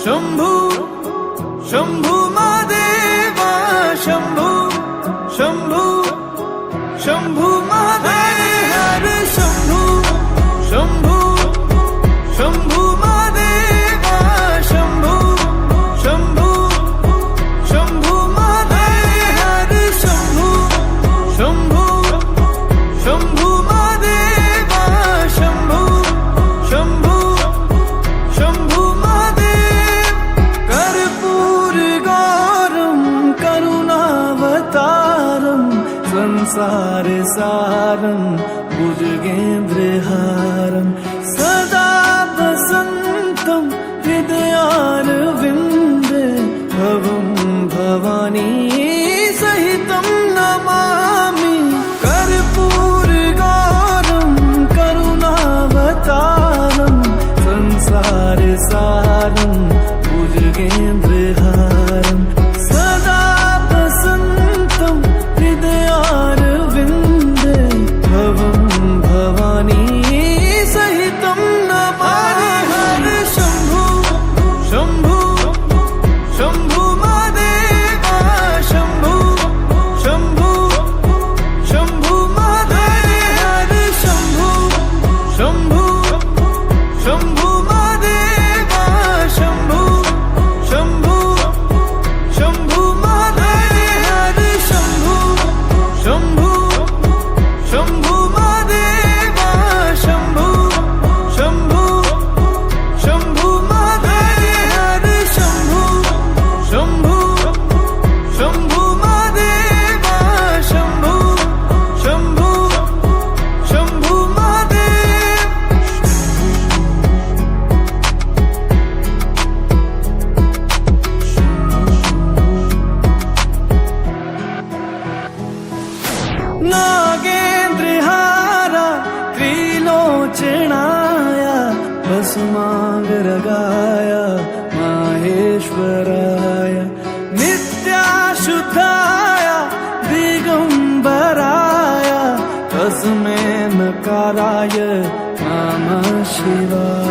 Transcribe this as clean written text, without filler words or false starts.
शंभू शंभू महादेवा शंभू शंभू शंभू महादेव हर शंभू शंभू शंभू महादेवा शंभू शंभू शंभू महादेव हर शंभू शंभू शंभू महादेवा शंभू शंभू शंभू महादेव कर्पूर गौरम करुणावतारम संसार सारम भुजगेन्द्रहारम सदा वसन्तं हृदयारविन्दे भवं भवानी सहितं नमामि कर्पूरगौरं करुणावतारं संसारसारं भुजगेन्द्रहारं सदा वसन्तं हृदयारविन्दे भवं भवानी सहितं नमामि हर शंभू शंभू शंभू महादेवा शंभू शंभू शंभू महादेव हर शंभू शंभू शंभू महादेवा शंभू शंभू शंभू महादेव हर शंभू शंभू शंभू महादेवा शंभू शंभू शंभू महादेव हर शंभू शंभू शंभू महादेवा शंभू शंभू शंभू महादेव नागेन्द्रहारा त्रिलोचनाय भस्मांगरगाय माहेश्वराय नित्याशुद्धाय दिगंबराय तस्मै नकाराय नमः शिवाय।